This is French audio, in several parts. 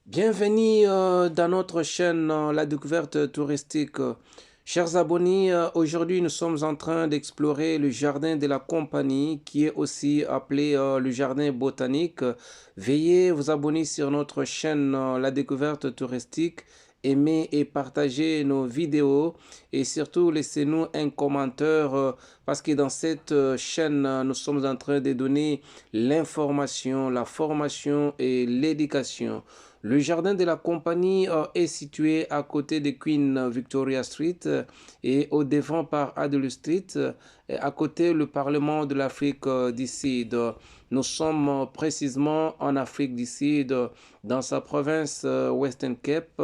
Bienvenue dans notre chaîne La Découverte Touristique. Chers abonnés, aujourd'hui nous sommes en train d'explorer le jardin de la compagnie qui est aussi appelé le jardin botanique. Veuillez vous abonner sur notre chaîne La Découverte Touristique, aimer et partager nos vidéos et surtout laissez-nous un commentaire parce que dans cette chaîne nous sommes en train de donner l'information, la formation et l'éducation. Le jardin de la compagnie est situé à côté de Queen Victoria Street et au devant par Adelaide Street, et à côté le Parlement de l'Afrique du Sud. Nous sommes précisément en Afrique du Sud, dans sa province Western Cape,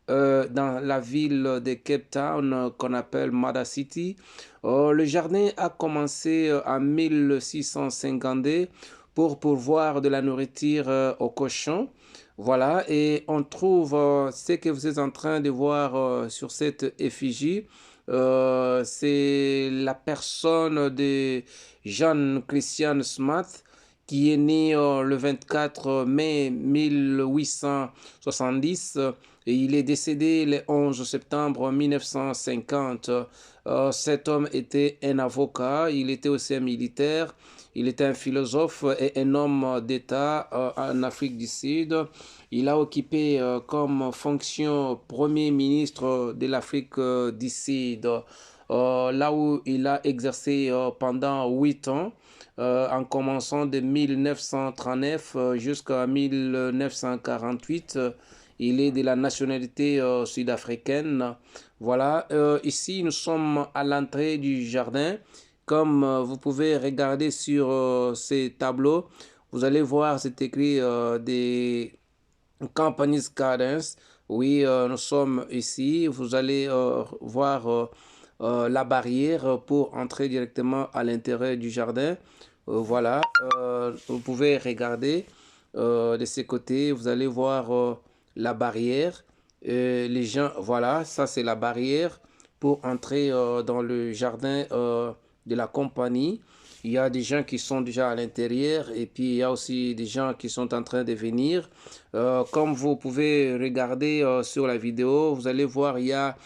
dans la ville de Cape Town qu'on appelle Mada City. Le jardin a commencé en 1650 pour pourvoir de la nourriture aux cochons. Voilà, et on trouve ce que vous êtes en train de voir sur cette effigie. C'est la personne de John Christian Smith qui est né le 24 mai 1870 et il est décédé le 11 septembre 1950. Cet homme était un avocat, il était aussi un militaire, il était un philosophe et un homme d'État en Afrique du Sud. Il a occupé comme fonction Premier ministre de l'Afrique du Sud, là où il a exercé pendant 8 ans, en commençant de 1939 jusqu'à 1948. Il est de la nationalité sud-africaine. Voilà, ici nous sommes à l'entrée du jardin. Comme vous pouvez regarder sur ces tableaux, vous allez voir, c'est écrit des Company's Gardens. Oui, nous sommes ici. Vous allez voir la barrière pour entrer directement à l'intérieur du jardin. Voilà, vous pouvez regarder de ces côtés. Vous allez voir la barrière. Les gens, voilà, ça c'est la barrière pour entrer dans le jardin de la compagnie. Il y a des gens qui sont déjà à l'intérieur et puis il y a aussi des gens qui sont en train de venir. Comme vous pouvez regarder sur la vidéo, vous allez voir, il y a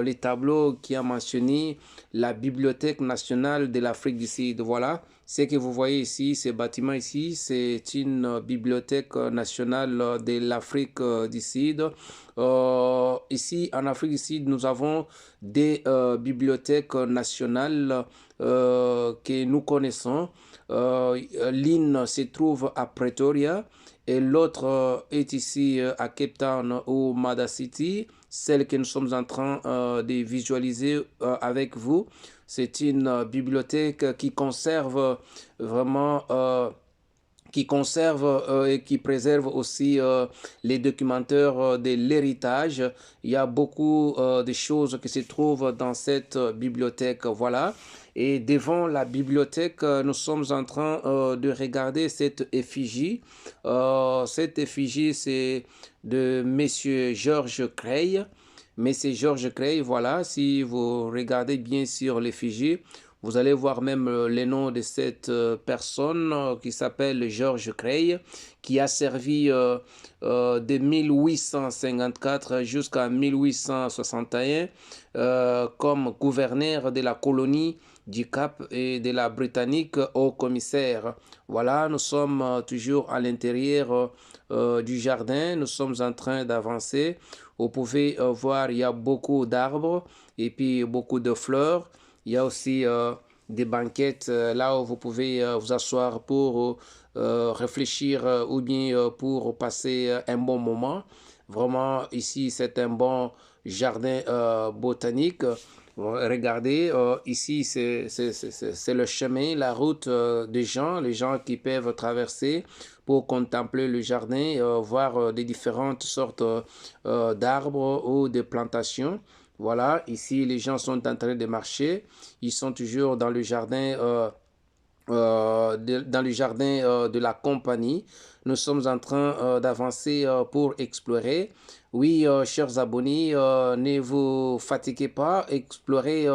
les tableaux qui a mentionné la Bibliothèque nationale de l'Afrique du Sud. Voilà, ce que vous voyez ici, ce bâtiment ici, c'est une bibliothèque nationale de l'Afrique du Sud. Ici, en Afrique du Sud, nous avons des bibliothèques nationales que nous connaissons. L'une se trouve à Pretoria et l'autre est ici à Cape Town ou Mada City, celle que nous sommes en train de visualiser avec vous. C'est une bibliothèque qui conserve vraiment qui conserve et qui préserve aussi les documentaires de l'héritage. Il y a beaucoup de choses qui se trouvent dans cette bibliothèque. Voilà. Et devant la bibliothèque, nous sommes en train de regarder cette effigie. Cette effigie, c'est de Monsieur George Cray. Mais c'est George Cray, voilà, si vous regardez bien sur l'effigie, vous allez voir même les noms de cette personne qui s'appelle George Cray, qui a servi de 1854 jusqu'à 1861 comme gouverneur de la colonie du Cap et de la Britannique au commissaire. Voilà, nous sommes toujours à l'intérieur du jardin, nous sommes en train d'avancer. Vous pouvez voir, il y a beaucoup d'arbres et puis beaucoup de fleurs. Il y a aussi des banquettes là où vous pouvez vous asseoir pour réfléchir ou bien pour passer un bon moment. Vraiment, ici, c'est un bon jardin botanique. Regardez, ici, c'est le chemin, la route des gens, les gens qui peuvent traverser pour contempler le jardin, voir des différentes sortes d'arbres ou de plantations. Voilà, ici, les gens sont en train de marcher. Ils sont toujours dans le jardin dans le jardin de la compagnie. Nous sommes en train d'avancer pour explorer. Oui, chers abonnés, ne vous fatiguez pas, explorez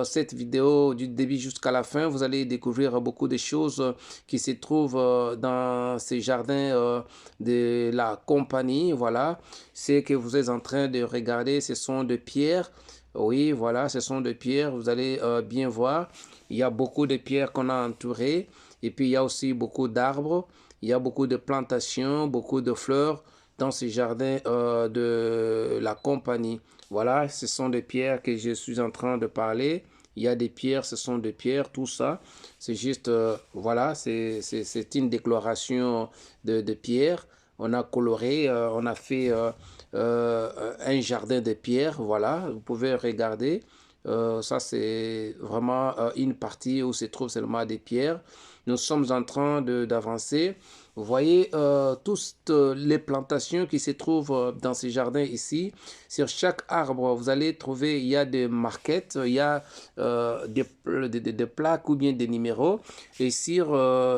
cette vidéo du début jusqu'à la fin. Vous allez découvrir beaucoup de choses qui se trouvent dans ces jardins de la compagnie. Voilà, ce que vous êtes en train de regarder, ce sont de pierres. Oui, voilà, ce sont des pierres. Vous allez bien voir. Il y a beaucoup de pierres qu'on a entourées. Et puis, il y a aussi beaucoup d'arbres. Il y a beaucoup de plantations, beaucoup de fleurs dans ces jardins de la compagnie. Voilà, ce sont des pierres que je suis en train de parler. Il y a des pierres, ce sont des pierres, tout ça. C'est juste, voilà, c'est une déclaration de pierres. On a coloré, on a fait un jardin de pierres, voilà, vous pouvez regarder. Ça, c'est vraiment une partie où se trouvent seulement des pierres. Nous sommes en train d'avancer. Vous voyez toutes les plantations qui se trouvent dans ces jardins ici. Sur chaque arbre, vous allez trouver, il y a des marquettes, il y a des plaques ou bien des numéros. Et sur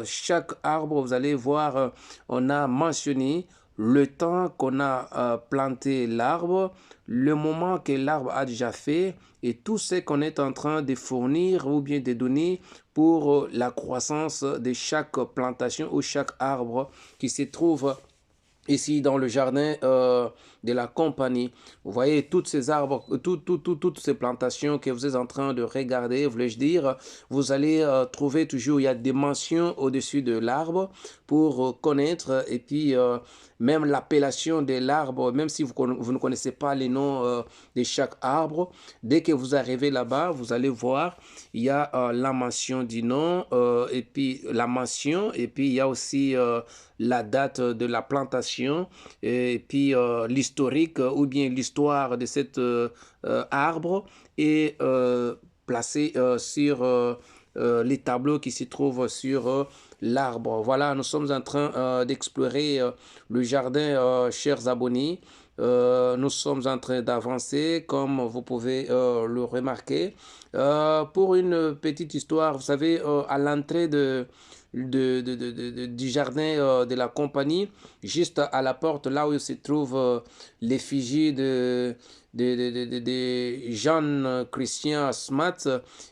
chaque arbre, vous allez voir, on a mentionné le temps qu'on a planté l'arbre, le moment que l'arbre a déjà fait et tout ce qu'on est en train de fournir ou bien de donner pour la croissance de chaque plantation ou chaque arbre qui se trouve ici dans le jardin de la compagnie. Vous voyez toutes ces arbres, toutes ces plantations que vous êtes en train de regarder, voulais-je dire, vous allez trouver toujours, il y a des mentions au-dessus de l'arbre pour connaître et puis même l'appellation de l'arbre, même si vous ne connaissez pas les noms de chaque arbre, dès que vous arrivez là-bas, vous allez voir, il y a la mention du nom et puis la mention et puis il y a aussi la date de la plantation et puis l'historique ou bien l'histoire de cet arbre est placé sur les tableaux qui se trouvent sur l'arbre. Voilà, nous sommes en train d'explorer le jardin, chers abonnés. Nous sommes en train d'avancer, comme vous pouvez le remarquer. Pour une petite histoire, vous savez, à l'entrée du jardin de la compagnie, juste à la porte, là où se trouve l'effigie de Jean Christian Smat,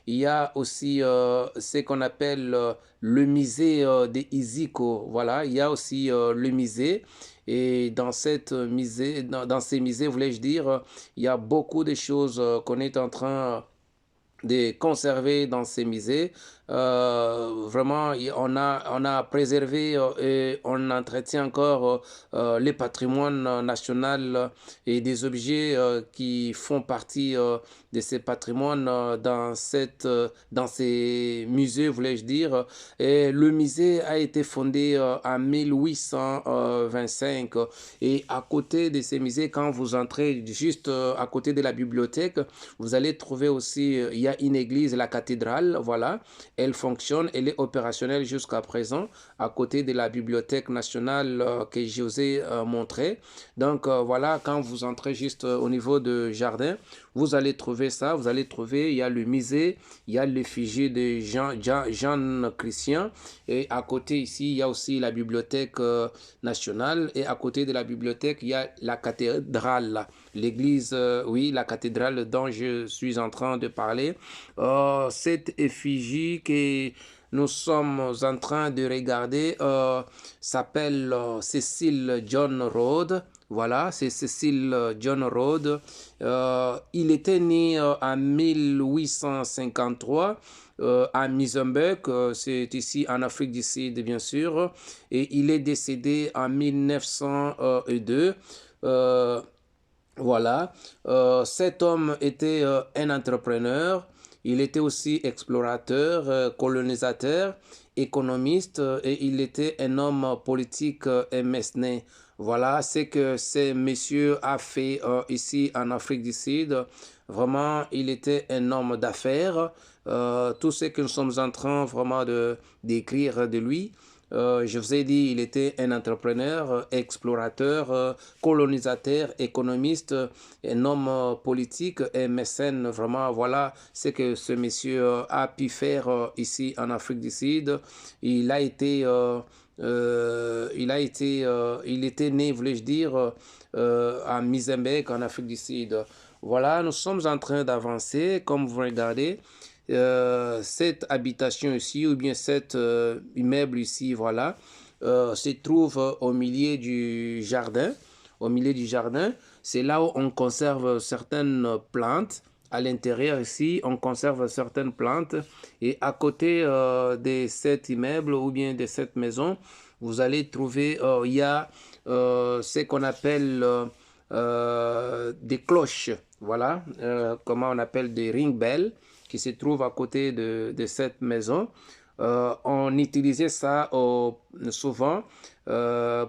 il y a aussi ce qu'on appelle le musée de Isiko. Voilà, il y a aussi le musée. Et dans dans ces musées, voulais-je dire, il y a beaucoup de choses qu'on est en train de conserver dans ces musées. Vraiment, on a préservé et on entretient encore le patrimoine national et des objets qui font partie de ces patrimoines dans ces musées, voulais-je dire. Et le musée a été fondé en 1825 et à côté de ces musées, quand vous entrez juste à côté de la bibliothèque, vous allez trouver aussi, il y a une église, la cathédrale, voilà. Elle fonctionne, elle est opérationnelle jusqu'à présent à côté de la bibliothèque nationale que je vous ai montré. Donc voilà, quand vous entrez juste au niveau du jardin, vous allez trouver ça, vous allez trouver, il y a le musée, il y a l'effigie de Jean Christian et à côté ici, il y a aussi la bibliothèque nationale et à côté de la bibliothèque, il y a la cathédrale, l'église, oui, la cathédrale dont je suis en train de parler. Cette effigie que nous sommes en train de regarder s'appelle Cecil John Rhodes. Voilà, c'est Cecil John Rhodes. Il était né en 1853 à Mozambique, c'est ici en Afrique du Sud, bien sûr, et il est décédé en 1902. Voilà, cet homme était un entrepreneur, il était aussi explorateur, colonisateur, économiste et il était un homme politique et mesné. Voilà ce que ce monsieur a fait ici en Afrique du Sud. Vraiment, il était un homme d'affaires. Tout ce que nous sommes en train vraiment de d'écrire de lui. Je vous ai dit, il était un entrepreneur, explorateur, colonisateur, économiste, un homme politique et mécène. Vraiment, voilà ce que ce monsieur a pu faire ici en Afrique du Sud. Il a été, il était né, voulais-je dire, à Mozambique, en Afrique du Sud. Voilà, nous sommes en train d'avancer, comme vous regardez. Cette habitation ici, ou bien cet immeuble ici, voilà, se trouve au milieu du jardin. Au milieu du jardin, c'est là où on conserve certaines plantes. À l'intérieur ici, on conserve certaines plantes. Et à côté de cet immeuble ou bien de cette maison, vous allez trouver, il y a ce qu'on appelle des cloches. Voilà, comment on appelle des ring bells qui se trouve à côté de cette maison. On utilisait ça souvent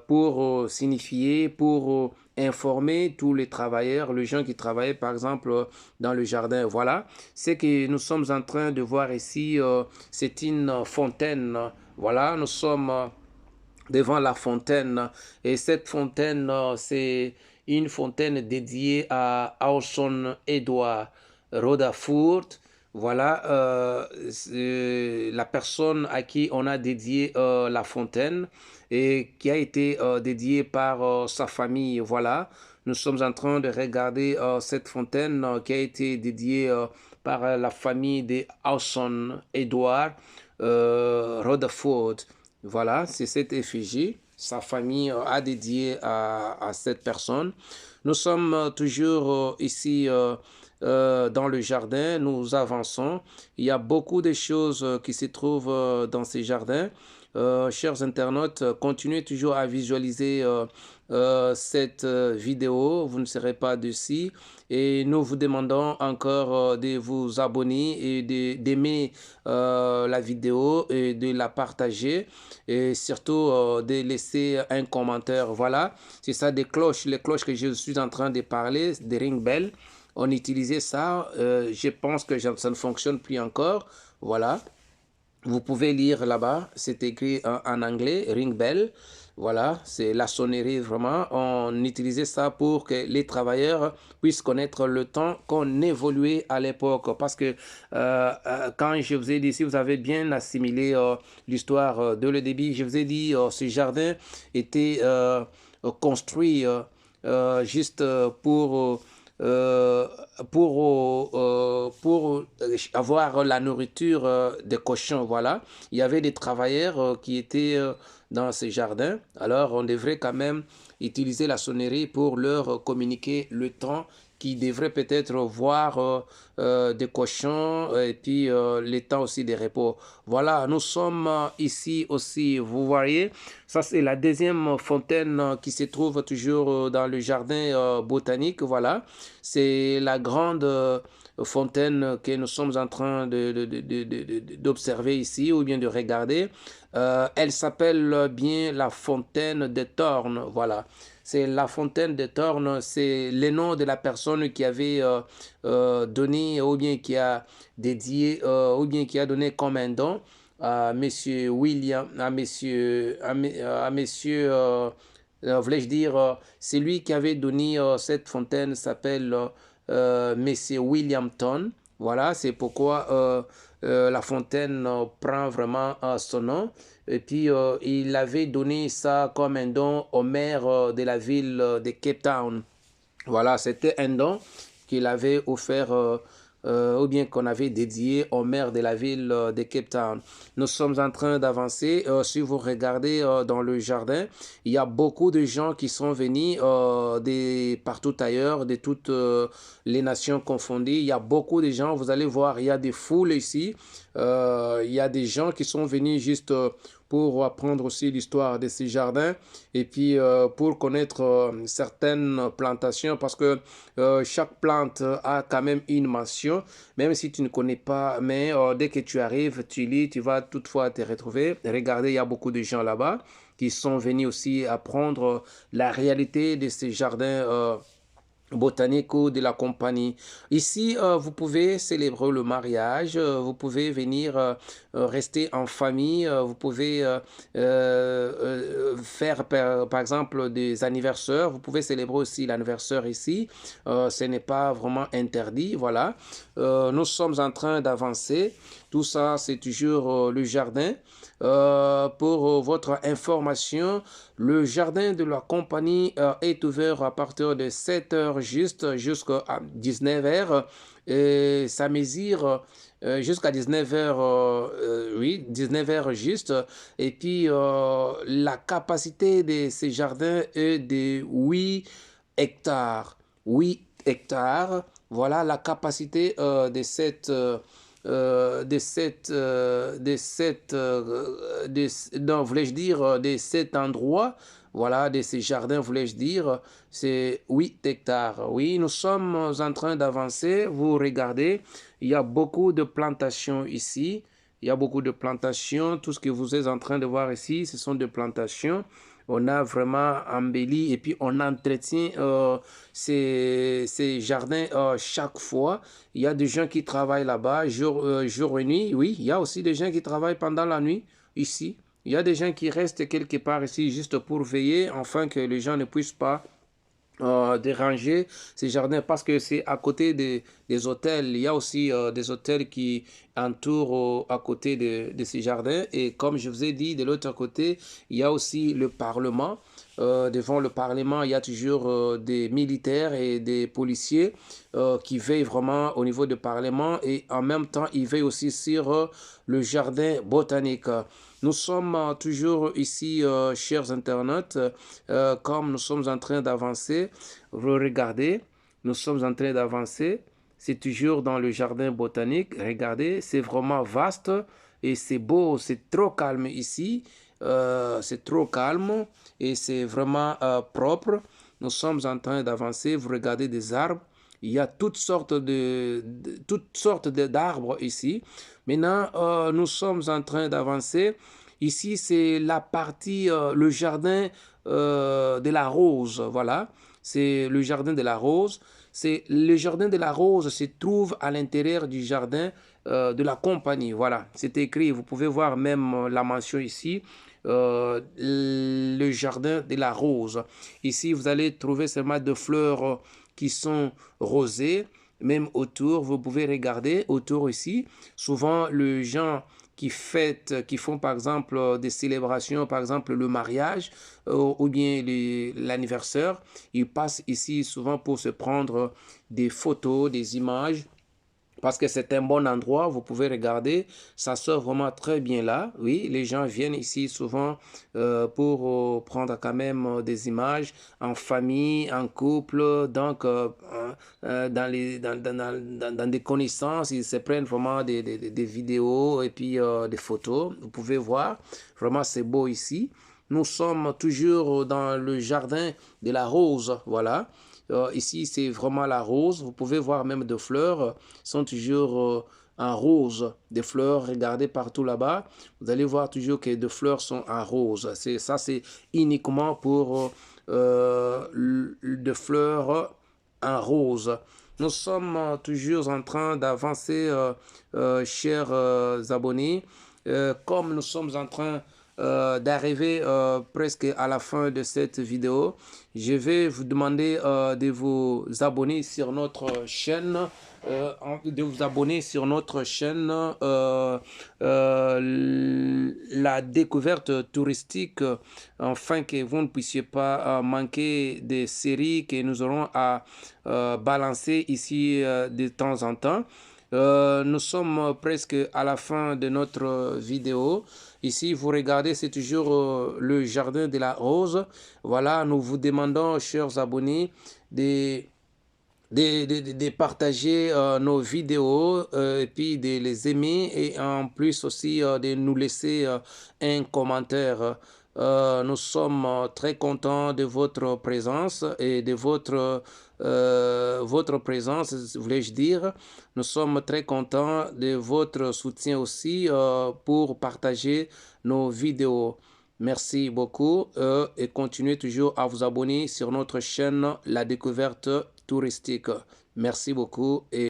pour signifier, pour informer tous les travailleurs, les gens qui travaillaient par exemple dans le jardin. Voilà, ce que nous sommes en train de voir ici, c'est une fontaine. Voilà, nous sommes devant la fontaine et cette fontaine, c'est une fontaine dédiée à Orson Edward Rutherford. Voilà la personne à qui on a dédié la fontaine et qui a été dédiée par sa famille. Voilà, nous sommes en train de regarder cette fontaine qui a été dédiée par la famille de Orson Edward Rutherford. Voilà, c'est cette effigie. Sa famille a dédié à cette personne. Nous sommes toujours ici dans le jardin. Nous avançons. Il y a beaucoup de choses qui se trouvent dans ces jardins. Chers internautes, continuez toujours à visualiser cette vidéo. Vous ne serez pas dessus. Et nous vous demandons encore de vous abonner et d'aimer la vidéo et de la partager. Et surtout de laisser un commentaire. Voilà, c'est ça des cloches, les cloches que je suis en train de parler, des ring bells. On utilisait ça, je pense que ça ne fonctionne plus encore. Voilà, vous pouvez lire là-bas, c'est écrit en anglais, ring bell. Voilà, c'est la sonnerie vraiment. On utilisait ça pour que les travailleurs puissent connaître le temps qu'on évoluait à l'époque. Parce que quand je vous ai dit, si vous avez bien assimilé l'histoire de le début, je vous ai dit ce jardin était construit juste euh, pour avoir la nourriture des cochons. Voilà, il y avait des travailleurs qui étaient dans ces jardins. Alors, on devrait quand même utiliser la sonnerie pour leur communiquer le temps qui devraient peut-être voir des cochons et puis les temps aussi des repos. Voilà, nous sommes ici aussi, vous voyez, ça c'est la deuxième fontaine qui se trouve toujours dans le jardin botanique. Voilà, c'est la grande fontaine que nous sommes en train d'observer ici ou bien de regarder. Elle s'appelle bien la fontaine des Tornes. Voilà, c'est la fontaine des Tornes, c'est le nom de la personne qui avait donné ou bien qui a dédié ou bien qui a donné comme un don à monsieur William, à monsieur voulais-je dire, c'est lui qui avait donné cette fontaine s'appelle monsieur Williamton. Voilà, c'est pourquoi la fontaine prend vraiment son nom. Et puis, il avait donné ça comme un don au maire de la ville de Cape Town. Voilà, c'était un don qu'il avait offert ou bien qu'on avait dédié au maire de la ville de Cape Town. Nous sommes en train d'avancer. Si vous regardez dans le jardin, il y a beaucoup de gens qui sont venus de partout ailleurs, de toutes les nations confondues. Il y a beaucoup de gens, vous allez voir, il y a des foules ici. Il y a des gens qui sont venus juste pour apprendre aussi l'histoire de ces jardins et puis pour connaître certaines plantations parce que chaque plante a quand même une mention, même si tu ne connais pas, mais dès que tu arrives, tu lis, tu vas toutefois te retrouver. Regardez, il y a beaucoup de gens là-bas qui sont venus aussi apprendre la réalité de ces jardins botanique ou de la compagnie. Ici, vous pouvez célébrer le mariage, vous pouvez venir rester en famille, vous pouvez faire par exemple des anniversaires, vous pouvez célébrer aussi l'anniversaire ici, ce n'est pas vraiment interdit, voilà. Nous sommes en train d'avancer, tout ça c'est toujours le jardin. Pour votre information, le jardin de la compagnie est ouvert à partir de 7 heures juste jusqu'à 19 heures. Et ça mesure jusqu'à 19 heures, oui, 19 heures juste. Et puis, la capacité de ces jardins est de 8 hectares. 8 hectares. Voilà la capacité non, voulais-je dire, de cet endroit, voilà, de ces jardins, voulais-je dire, c'est 8 hectares. Oui, nous sommes en train d'avancer. Vous regardez, il y a beaucoup de plantations ici. Il y a beaucoup de plantations. Tout ce que vous êtes en train de voir ici, ce sont des plantations. On a vraiment embelli et puis on entretient ces jardins chaque fois. Il y a des gens qui travaillent là-bas jour et nuit. Oui, il y a aussi des gens qui travaillent pendant la nuit ici. Il y a des gens qui restent quelque part ici juste pour veiller, afin que les gens ne puissent pas déranger ces jardins parce que c'est à côté des hôtels. Il y a aussi des hôtels qui entourent à côté de ces jardins. Et comme je vous ai dit, de l'autre côté, il y a aussi le Parlement. Devant le Parlement, il y a toujours des militaires et des policiers qui veillent vraiment au niveau du Parlement et en même temps, ils veillent aussi sur le jardin botanique. Nous sommes toujours ici, chers internautes, comme nous sommes en train d'avancer. Regardez, nous sommes en train d'avancer. C'est toujours dans le jardin botanique. Regardez, c'est vraiment vaste et c'est beau, c'est trop calme ici. C'est trop calme et c'est vraiment propre. Nous sommes en train d'avancer. Vous regardez des arbres. Il y a toutes sortes d'arbres ici. Maintenant, nous sommes en train d'avancer. Ici, c'est la partie, le jardin de la rose. Voilà, c'est le jardin de la rose. C'est le jardin de la rose se trouve à l'intérieur du jardin de la compagnie. Voilà, c'est écrit. Vous pouvez voir même la mention ici. Le jardin de la rose. Ici, vous allez trouver seulement de fleurs qui sont rosées. Même autour, vous pouvez regarder autour ici. Souvent, les gens qui font par exemple des célébrations, par exemple le mariage ou bien l'anniversaire, ils passent ici souvent pour se prendre des photos, des images. Parce que c'est un bon endroit, vous pouvez regarder, ça sort vraiment très bien là. Oui, les gens viennent ici souvent pour prendre quand même des images en famille, en couple, donc dans des connaissances, ils se prennent vraiment des vidéos et puis des photos. Vous pouvez voir, vraiment c'est beau ici. Nous sommes toujours dans le jardin de la rose, voilà. Ici, c'est vraiment la rose. Vous pouvez voir même des fleurs sont toujours en rose. Des fleurs, regardez partout là-bas. Vous allez voir toujours que des fleurs sont en rose. Ça, c'est uniquement pour des fleurs en rose. Nous sommes toujours en train d'avancer, chers abonnés. Comme nous sommes en train d'arriver presque à la fin de cette vidéo, je vais vous demander de vous abonner sur notre chaîne, la découverte touristique, afin que vous ne puissiez pas manquer des séries que nous aurons à balancer ici de temps en temps. Nous sommes presque à la fin de notre vidéo. Ici, vous regardez, c'est toujours le jardin de la rose. Voilà, nous vous demandons, chers abonnés, de partager nos vidéos et puis de les aimer et en plus aussi de nous laisser un commentaire. Nous sommes très contents de votre présence et de votre présence, voulais-je dire. Nous sommes très contents de votre soutien aussi pour partager nos vidéos. Merci beaucoup et continuez toujours à vous abonner sur notre chaîne La Découverte Touristique. Merci beaucoup et